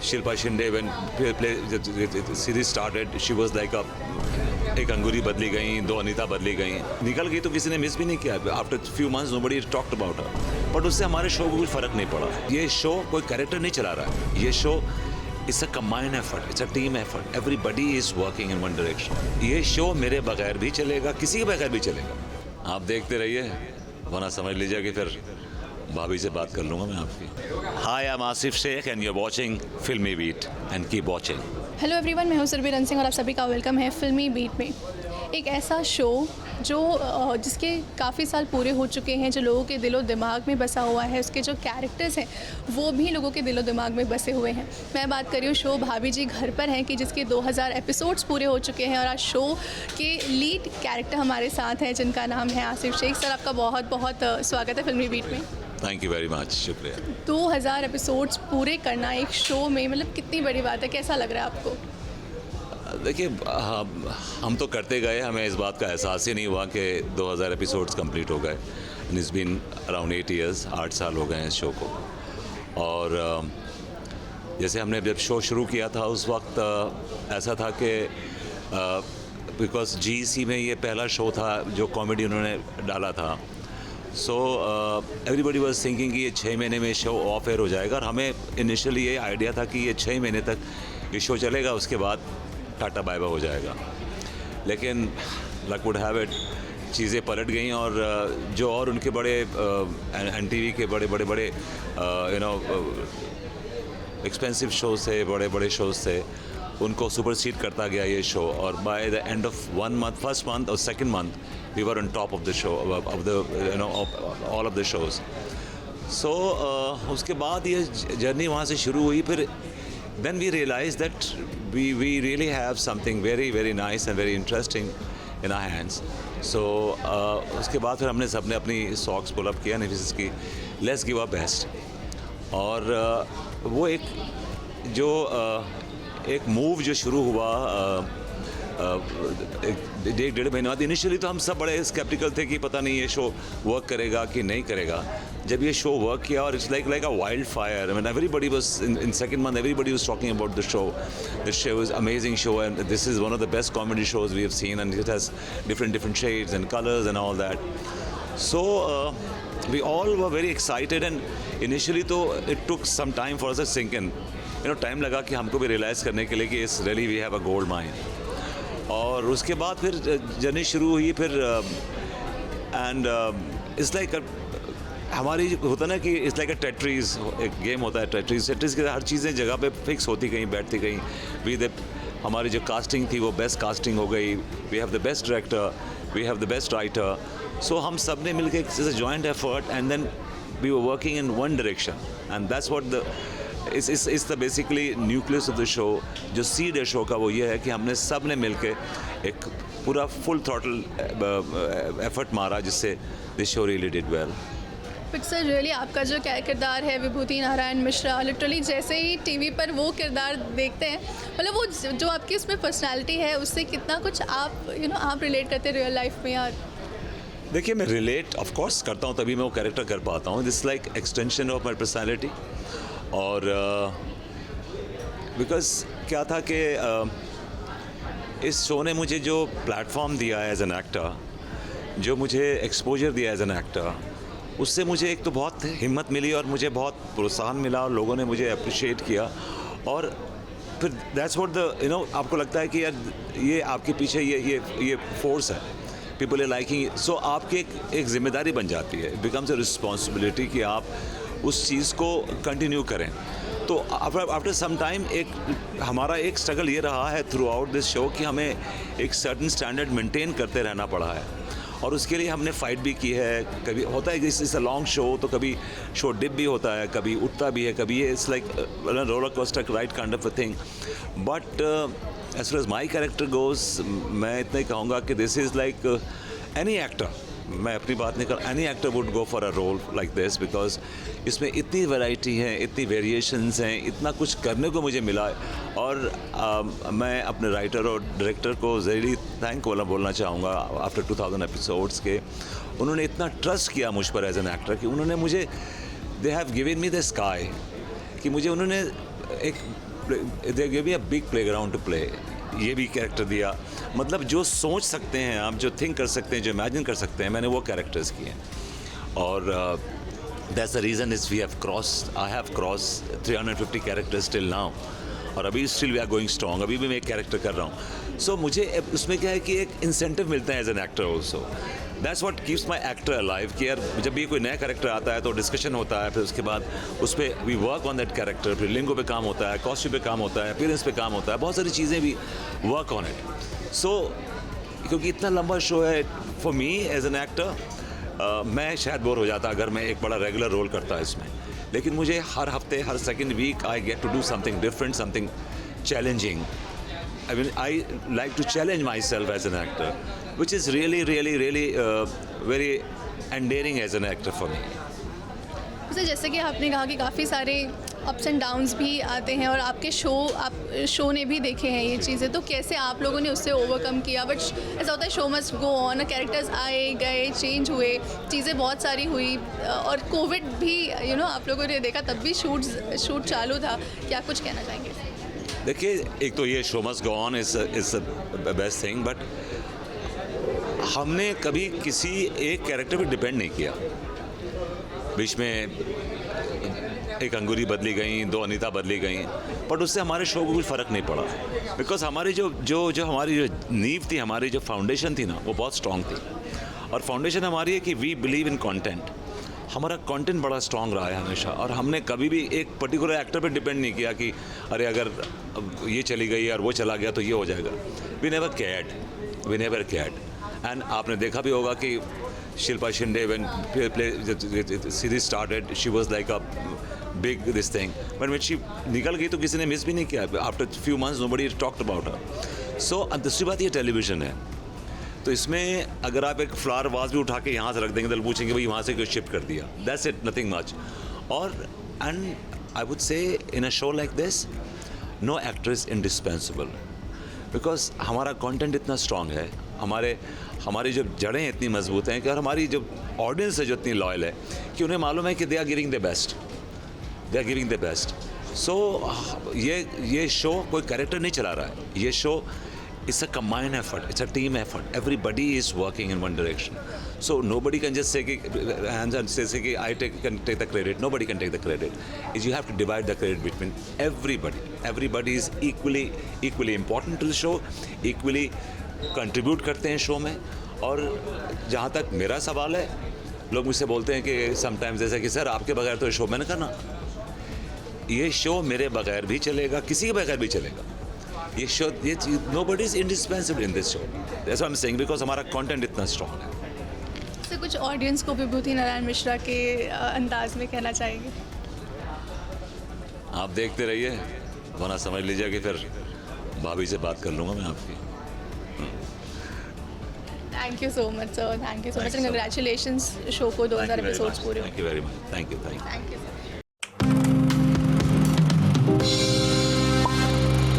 Shilpa Shinde when series started she was like एक अंगूरी बदली गई, 2 अनीता बदली गई, निकल गई तो किसी ने मिस भी नहीं किया। After few months nobody talked about her, but उससे हमारे शो को कुछ फ़र्क नहीं पड़ा। ये शो कोई कैरेक्टर नहीं चला रहा है, ये show it's a combined effort, it's a team effort, everybody is working in one direction. ये शो मेरे बगैर भी चलेगा, किसी के बगैर भी चलेगा। आप देखते रहिए, वरना समझ लीजिए कि फिर भाभी से बात कर लूँगा मैं आपकी। Hi, I am Asif Sheikh and you are watching FilmiBeat and keep watching. Hello everyone, मैं हूँ सुरभि सिंह और आप सभी का वेलकम है फिल्मी बीट में। एक ऐसा शो जो जिसके काफ़ी साल पूरे हो चुके हैं, जो लोगों के दिलो दिमाग में बसा हुआ है, उसके जो कैरेक्टर्स हैं वो भी लोगों के दिलो दिमाग में बसे हुए हैं। मैं बात कर रही हूँ शो भाभी जी घर पर हैं कि जिसके 2000 एपिसोड्स पूरे हो चुके हैं और आज शो के लीड कैरेक्टर हमारे साथ हैं जिनका नाम है आसिफ शेख। सर, आपका बहुत बहुत स्वागत है फिल्मी बीट में। थैंक यू वेरी मच, शुक्रिया। 2000 एपिसोड्स पूरे करना एक शो में मतलब कितनी बड़ी बात है, कैसा लग रहा है आपको? देखिए, हम तो करते गए, हमें इस बात का एहसास ही नहीं हुआ कि 2000 एपिसोड्स कंप्लीट हो गए। इट्स बीन अराउंड 8 ईयर्स, 8 साल हो गए हैं इस शो को। और जैसे हमने जब शो शुरू किया था उस वक्त ऐसा था कि बिकॉज GEC में ये पहला शो था जो कॉमेडी उन्होंने डाला था। सो एवरीबडी वाज थिंकिंग कि ये 6 महीने में शो ऑफ एयर हो जाएगा, और हमें इनिशियली ये आइडिया था कि ये 6 महीने तक ये शो चलेगा, उसके बाद टाटा बाय बाय हो जाएगा। लेकिन लक वुड हैव इट, चीज़ें पलट गई और जो और उनके बड़े NTV के बड़े यू नो एक्सपेंसिव शोज थे, बड़े शोज थे, उनको सुपरसीड करता गया ये शो। और by the end of 1 month, first month और second month, we were on top of the show, of the of all of the shows. So उसके बाद ये जर्नी वहाँ से शुरू हुई। फिर then we realized that we really have something very nice and very interesting in our hands. So उसके बाद फिर हमने सबने अपनी सॉक्स पुल अप किया, नेफिस की let's give our best। और वो एक जो एक मूव जो शुरू हुआ एक 1.5 महीने बाद। इनिशियली तो हम सब बड़े स्केप्टिकल थे कि पता नहीं ये शो वर्क करेगा कि नहीं करेगा। जब ये शो वर्क किया और it's like a wild fire, I mean everybody was in second month everybody was talking about the show. This show is amazing show and this is one of the best comedy shows we have seen and it has different shades and colours and all that. So we all were very excited and initially तो it took some time for us to sink in, time लगा कि हमको भी realise करने के लिए कि इस really we have a gold mine. और उसके बाद फिर जर्नी शुरू हुई। फिर एंड इट्स लाइक हमारी होता ना कि इट्स लाइक अ टेट्रीज, एक गेम होता है टेट्रीज के हर चीज़ें जगह पे फिक्स होती गई, बैठती गई। हमारी जो कास्टिंग थी वो बेस्ट कास्टिंग हो गई। We have the best director, we have the best writer. So हम सब ने मिल के joint effort and then we were working in one direction and that's what the is the basically nucleus of the show. जो seed है show का वो ये है कि हमने सब ने मिल के एक पूरा फुल थ्रॉटल एफर्ट मारा, जिससे this show really did well. But sir, really आपका जो किरदार है विभूति नारायण मिश्रा, लिटरली जैसे ही टीवी पर वो किरदार देखते हैं, मतलब वो जो आपकी उसमें पर्सनालिटी है उससे कितना कुछ आप आप रिलेट करते हैं रियल लाइफ में यार? देखिए, मैं रिलेट ऑफ कोर्स करता हूँ, तभी मैं वो कैरेक्टर कर पाता हूँ। This like extension of my personality. और बिकॉज क्या था कि इस शो ने मुझे जो प्लेटफॉर्म दिया है एज एन एक्टर, जो मुझे एक्सपोजर दिया एज एन एक्टर, उससे मुझे एक तो बहुत हिम्मत मिली और मुझे बहुत प्रोत्साहन मिला और लोगों ने मुझे अप्रिशिएट किया। और फिर दैट्स व्हाट द आपको लगता है कि यार ये आपके पीछे ये फोर्स है, पीपल आर लाइकिंग। सो आपकी एक जिम्मेदारी बन जाती है, इट बिकम्स अ रिस्पॉन्सिबिलिटी कि आप उस चीज़ को कंटिन्यू करें। तो आफ्टर सम टाइम हमारा एक स्ट्रगल ये रहा है थ्रू आउट दिस शो कि हमें एक सर्टन स्टैंडर्ड मेंटेन करते रहना पड़ा है, और उसके लिए हमने फ़ाइट भी की है। कभी होता है कि इस लॉन्ग शो, तो कभी शो डिप भी होता है, कभी उठता भी है, कभी ये it's like roller coaster ride kind of a thing. But as far as my character goes, मैं इतना ही कहूँगा कि this is like any actor, मैं अपनी बात नहीं कर, any actor would go for a role like this, because इसमें इतनी वैरायटी है, इतनी वेरिएशंस हैं, इतना कुछ करने को मुझे मिला। और मैं अपने राइटर और डायरेक्टर को रियली थैंक बोलना चाहूँगा आफ्टर 2000 एपिसोड्स के। उन्होंने इतना ट्रस्ट किया मुझ पर एज एन एक्टर कि उन्होंने मुझे, they have given me the sky, कि मुझे उन्होंने एक they give me a big playground to play, ये भी कैरेक्टर दिया। मतलब जो सोच सकते हैं आप, जो थिंक कर सकते हैं, जो इमेजिन कर सकते हैं, मैंने वो कैरेक्टर्स किए हैं। और that's the reason is we have cross, I have cross 350 characters till now, और अभी still we are going strong, अभी भी मैं एक कैरेक्टर कर रहा हूँ। सो मुझे उसमें क्या है कि एक इंसेंटिव मिलता है as an actor also. That's what keeps my actor alive, कि यार जब भी कोई नया कैरेक्टर आता है तो डिस्कशन होता है, फिर उसके बाद उस पर we work on that character, फिर लिंगो पे काम होता है, कॉस्ट्यूम पे काम होता है, अपीयरेंस पे काम होता है, बहुत सारी चीज़ें भी वर्क ऑन इट। सो क्योंकि इतना लंबा शो है, for me as an actor मैं शायद बोर हो जाता अगर मैं एक बड़ा रेगुलर रोल करता इसमें, लेकिन मुझे हर हफ्ते, हर second week I get to do something different, something challenging. I mean, I like to challenge myself as an actor, which is really very endearing as an actor for me. वैसे जैसे कि आपने कहा कि काफ़ी सारे अप्स एंड डाउन्स भी आते हैं और आपके शो ने भी देखे हैं ये चीज़ें, तो कैसे आप लोगों ने उससे ओवरकम किया? बट ऐसा होता है show must go on, characters आए गए, चेंज हुए, चीज़ें बहुत सारी हुई, और कोविड भी आप लोगों ने देखा, तब भी शूट चालू था। क्या कुछ कहना चाहेंगे? देखिए, एक तो ये show must go on is best thing, but हमने कभी किसी एक कैरेक्टर पे डिपेंड नहीं किया। बीच में एक अंगूरी बदली गई, 2 अनीता बदली गई, बट उससे हमारे शो को कुछ फ़र्क नहीं पड़ा, बिकॉज हमारी जो हमारी जो नींव थी, हमारी जो फाउंडेशन थी ना, वो बहुत स्ट्रॉन्ग थी। और फाउंडेशन हमारी है कि वी बिलीव इन कंटेंट। हमारा कंटेंट बड़ा स्ट्रॉन्ग रहा है हमेशा, और हमने कभी भी एक पर्टिकुलर एक्टर पे डिपेंड नहीं किया कि अरे अगर ये चली गई और वो चला गया तो ये हो जाएगा। We never cared. एंड आपने देखा भी होगा कि Shilpa Shinde when series started, she was like a big this thing, but when she निकल गई तो किसी ने मिस भी नहीं किया। After few months nobody talked about her. So दूसरी बात, ये टेलीविजन है, तो इसमें अगर आप एक फ्लावर वाज भी उठा के यहाँ से रख देंगे तो पूछेंगे भाई वहाँ से क्यों शिफ्ट कर दिया, दैट्स इट, नथिंग मच। और and I would say in a show like this, no actor is indispensable, because हमारा कंटेंट इतना स्ट्रॉन्ग है, हमारी जो जड़ें इतनी मजबूत हैं कि, और हमारी जो ऑडियंस है जो इतनी लॉयल है कि उन्हें मालूम है कि they are giving the best. So ये शो कोई कैरेक्टर नहीं चला रहा है, ये show it's a combined effort, it's a team effort, everybody is working in one direction, so nobody can just say hands and say I can take the credit. Nobody can take the credit. Is you have to divide the credit between everybody is equally important to the show, equally contribute करते हैं show में। और जहाँ तक मेरा सवाल है, लोग मुझसे बोलते हैं कि समटाइम्स जैसे कि सर आपके बगैर तो शो मैंने करना, ये शो मेरे बगैर भी चलेगा, किसी के बगैर भी चलेगा। ये शो, ये nobody is indispensable in this show, that's what I am saying, because हमारा कंटेंट इतना स्ट्रॉन्ग है। तो कुछ ऑडियंस को विभूति नारायण मिश्रा के अंदाज में कहना चाहेंगे? आप देखते रहिए, वरना समझ लीजिए कि फिर भाभी से बात कर लूँगा मैं आपकी। Thank you so much sir, thank you so much, and congratulations show को 2000 एपिसोड्स पूरे। Thank you very much, thank you. Thank you sir.